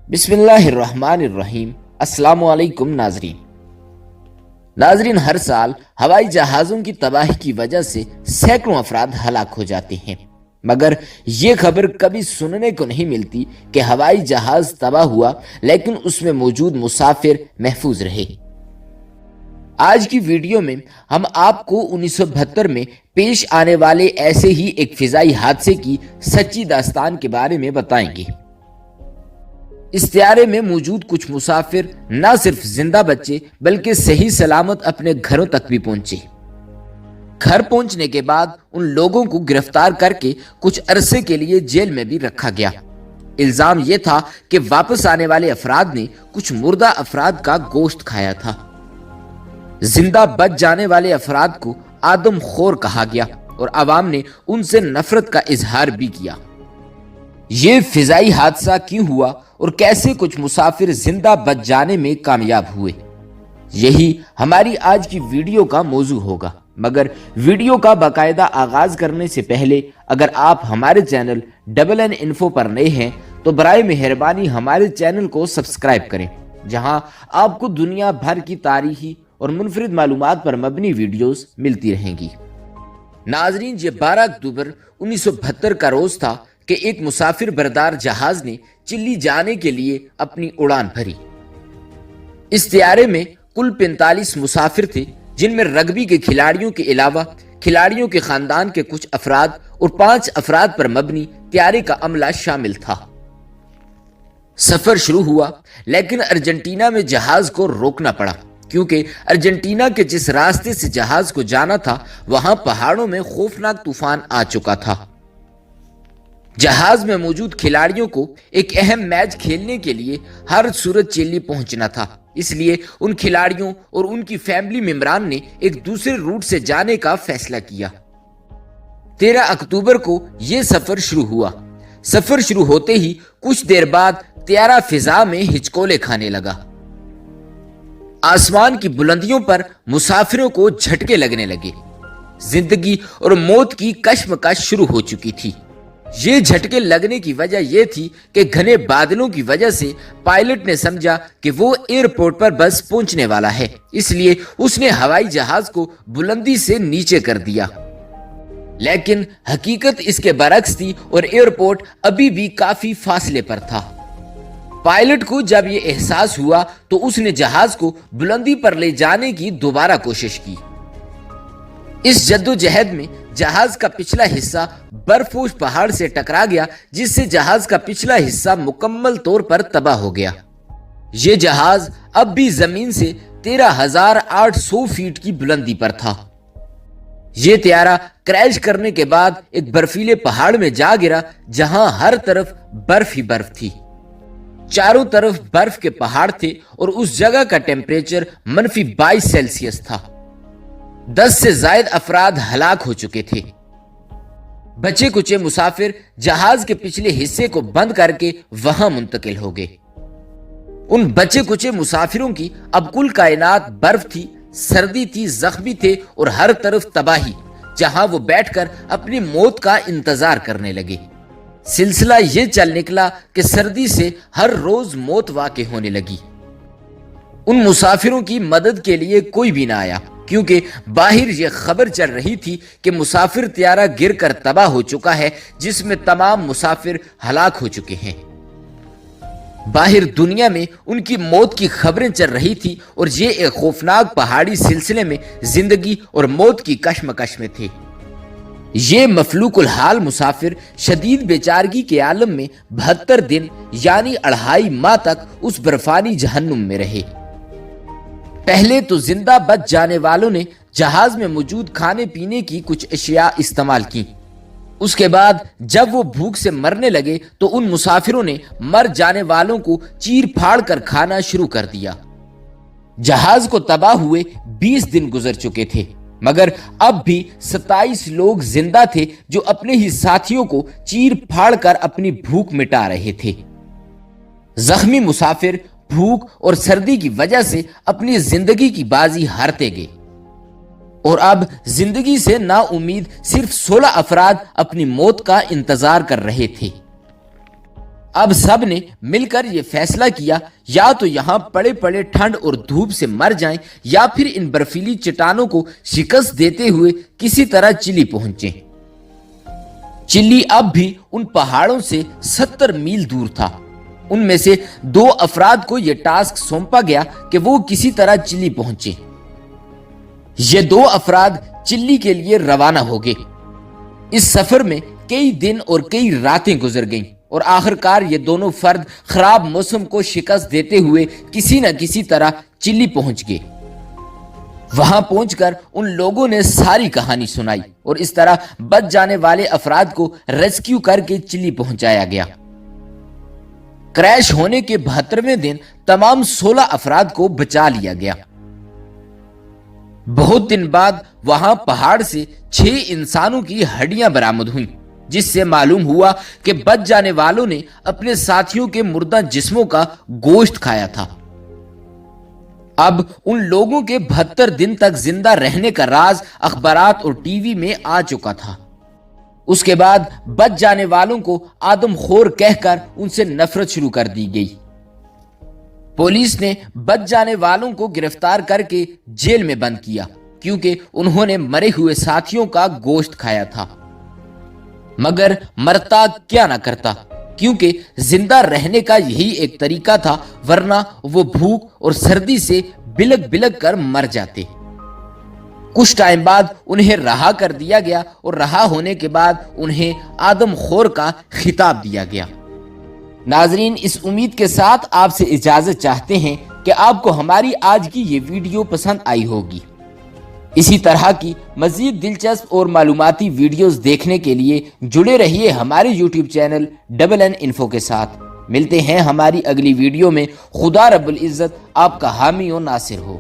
بسم اللہ الرحمن الرحیم۔ السلام علیکم ناظرین، ہر سال ہوائی جہازوں کی تباہی کی وجہ سے سینکڑوں افراد ہلاک ہو جاتے ہیں، مگر یہ خبر کبھی سننے کو نہیں ملتی کہ ہوائی جہاز تباہ ہوا لیکن اس میں موجود مسافر محفوظ رہے۔ آج کی ویڈیو میں ہم آپ کو 1972 میں پیش آنے والے ایسے ہی ایک فضائی حادثے کی سچی داستان کے بارے میں بتائیں گے۔ اس طیارے میں موجود کچھ مسافر نہ صرف زندہ بچے بلکہ صحیح سلامت اپنے گھروں تک بھی پہنچے۔ گھر پہنچنے کے بعد ان لوگوں کو گرفتار کر کے کچھ عرصے کے لیے جیل میں بھی رکھا گیا۔ الزام یہ تھا کہ واپس آنے والے افراد نے کچھ مردہ افراد کا گوشت کھایا تھا۔ زندہ بچ جانے والے افراد کو آدم خور کہا گیا اور عوام نے ان سے نفرت کا اظہار بھی کیا۔ یہ فضائی حادثہ کیوں ہوا اور کیسے کچھ مسافر زندہ بچ جانے میں کامیاب ہوئے، یہی ہماری آج کی ویڈیو کا موضوع ہوگا۔ مگر ویڈیو کا باقاعدہ آغاز کرنے سے پہلے اگر آپ ہمارے چینل ڈبل این انفو پر نئے ہیں تو برائے مہربانی ہمارے چینل کو سبسکرائب کریں، جہاں آپ کو دنیا بھر کی تاریخی اور منفرد معلومات پر مبنی ویڈیوز ملتی رہیں گی۔ ناظرین، یہ 12 اکتوبر 1972 کا روز تھا کہ ایک مسافر بردار جہاز نے چلی جانے کے لیے اپنی اڑان بھری۔ اس طیارے میں کل 45 مسافر تھے، جن میں رگبی کے کھلاڑیوں کے علاوہ کھلاڑیوں کے خاندان کے کچھ افراد اور 5 افراد پر مبنی طیارے کا عملہ شامل تھا۔ سفر شروع ہوا لیکن ارجنٹینا میں جہاز کو روکنا پڑا، کیونکہ ارجنٹینا کے جس راستے سے جہاز کو جانا تھا وہاں پہاڑوں میں خوفناک طوفان آ چکا تھا۔ جہاز میں موجود کھلاڑیوں کو ایک اہم میچ کھیلنے کے لیے ہر صورت چلی پہنچنا تھا، اس لیے ان کھلاڑیوں اور ان کی فیملی ممبران نے ایک دوسرے روٹ سے جانے کا فیصلہ کیا۔ 13 اکتوبر کو یہ سفر شروع ہوا۔ سفر شروع ہوتے ہی کچھ دیر بعد طیارہ فضا میں ہچکولے کھانے لگا۔ آسمان کی بلندیوں پر مسافروں کو جھٹکے لگنے لگے۔ زندگی اور موت کی کشمکش شروع ہو چکی تھی۔ یہ جھٹکے لگنے کی وجہ یہ تھی کہ گھنے بادلوں کی وجہ سے پائلٹ نے سمجھا کہ وہ ایئرپورٹ پر بس پہنچنے والا ہے، اس لیے اس نے ہوائی جہاز کو بلندی سے نیچے کر دیا۔ لیکن حقیقت اس کے برعکس تھی اور ایئرپورٹ ابھی بھی کافی فاصلے پر تھا۔ پائلٹ کو جب یہ احساس ہوا تو اس نے جہاز کو بلندی پر لے جانے کی دوبارہ کوشش کی۔ اس جدوجہد میں جہاز کا پچھلا حصہ برفپوش پہاڑ سے ٹکرا گیا، جس سے جہاز کا پچھلا حصہ مکمل طور پر تباہ ہو گیا۔ یہ جہاز اب بھی زمین سے 13,800 فیٹ کی بلندی پر تھا۔ یہ طیارہ کریش کرنے کے بعد ایک برفیلے پہاڑ میں جا گرا، جہاں ہر طرف برف ہی برف تھی۔ چاروں طرف برف کے پہاڑ تھے اور اس جگہ کا ٹیمپریچر -22 سیلسیس تھا۔ 10 سے زائد افراد ہلاک ہو چکے تھے۔ بچے کچے مسافر جہاز کے پچھلے حصے کو بند کر کے وہاں منتقل ہو گئے۔ ان بچے کچے مسافروں کی اب کل کائنات برف تھی، سردی تھی، زخمی تھے اور ہر طرف تباہی، جہاں وہ بیٹھ کر اپنی موت کا انتظار کرنے لگے۔ سلسلہ یہ چل نکلا کہ سردی سے ہر روز موت واقع ہونے لگی۔ ان مسافروں کی مدد کے لیے کوئی بھی نہ آیا، کیونکہ باہر یہ خبر چل رہی تھی کہ مسافر طیارہ گر کر تباہ ہو چکا ہے، جس میں تمام مسافر ہلاک ہو چکے ہیں۔ باہر دنیا میں ان کی موت کی خبریں چل رہی تھی اور یہ ایک خوفناک پہاڑی سلسلے میں زندگی اور موت کی کشمکش میں تھے۔ یہ مفلوق الحال مسافر شدید بیچارگی کے عالم میں 72 دن یعنی 2.5 ماہ تک اس برفانی جہنم میں رہے۔ پہلے تو زندہ بچ جانے والوں نے جہاز میں موجود کھانے پینے کی کچھ اشیاء استعمال کی۔ اس کے بعد جب وہ بھوک سے مرنے لگے تو ان مسافروں نے مر جانے والوں کو چیر پھاڑ کر کھانا شروع کر دیا۔ جہاز کو تباہ ہوئے 20 دن گزر چکے تھے، مگر اب بھی 27 لوگ زندہ تھے جو اپنے ہی ساتھیوں کو چیر پھاڑ کر اپنی بھوک مٹا رہے تھے۔ زخمی مسافر بھوک اور سردی کی وجہ سے اپنی زندگی کی بازی ہارتے گئے اور اب زندگی سے نا امید صرف 16 افراد اپنی موت کا انتظار کر رہے تھے۔ اب سب نے مل کر یہ فیصلہ کیا یا تو یہاں پڑے پڑے ٹھنڈ اور دھوپ سے مر جائیں یا پھر ان برفیلی چٹانوں کو شکست دیتے ہوئے کسی طرح چلی پہنچیں۔ چلی اب بھی ان پہاڑوں سے 70 میل دور تھا۔ ان میں سے 2 افراد کو یہ ٹاسک سونپا گیا کہ وہ کسی طرح چلی پہنچے۔ یہ 2 افراد چلی کے لیے روانہ ہو گئے۔ اس سفر میں کئی دن اور کئی راتیں گزر گئیں اور آخرکار یہ دونوں فرد خراب موسم کو شکست دیتے ہوئے کسی نہ کسی طرح چلی پہنچ گئے۔ وہاں پہنچ کر ان لوگوں نے ساری کہانی سنائی اور اس طرح بچ جانے والے افراد کو ریسکیو کر کے چلی پہنچایا گیا۔ کریش ہونے کے 72ویں دن تمام 16 افراد کو بچا لیا گیا۔ بہت دن بعد وہاں پہاڑ سے 6 انسانوں کی ہڈیاں برآمد ہوئیں، جس سے معلوم ہوا کہ بچ جانے والوں نے اپنے ساتھیوں کے مردہ جسموں کا گوشت کھایا تھا۔ اب ان لوگوں کے 72 دن تک زندہ رہنے کا راز اخبارات اور ٹی وی میں آ چکا تھا۔ اس کے بعد بچ جانے والوں کو آدم خور کہہ کر ان سے نفرت شروع کر دی گئی۔ پولیس نے بچ جانے والوں کو گرفتار کر کے جیل میں بند کیا کیونکہ انہوں نے مرے ہوئے ساتھیوں کا گوشت کھایا تھا۔ مگر مرتا کیا نہ کرتا، کیونکہ زندہ رہنے کا یہی ایک طریقہ تھا، ورنہ وہ بھوک اور سردی سے بلک بلک کر مر جاتے۔ کچھ ٹائم بعد انہیں رہا کر دیا گیا اور رہا ہونے کے بعد انہیں آدم خور کا خطاب دیا گیا۔ ناظرین، اس امید کے ساتھ آپ سے اجازت چاہتے ہیں کہ آپ کو ہماری آج کی یہ ویڈیو پسند آئی ہوگی۔ اسی طرح کی مزید دلچسپ اور معلوماتی ویڈیوز دیکھنے کے لیے جڑے رہیے ہمارے YouTube channel double N info کے ساتھ۔ ملتے ہیں ہماری اگلی ویڈیو میں۔ خدا رب العزت آپ کا حامی و ناصر ہو۔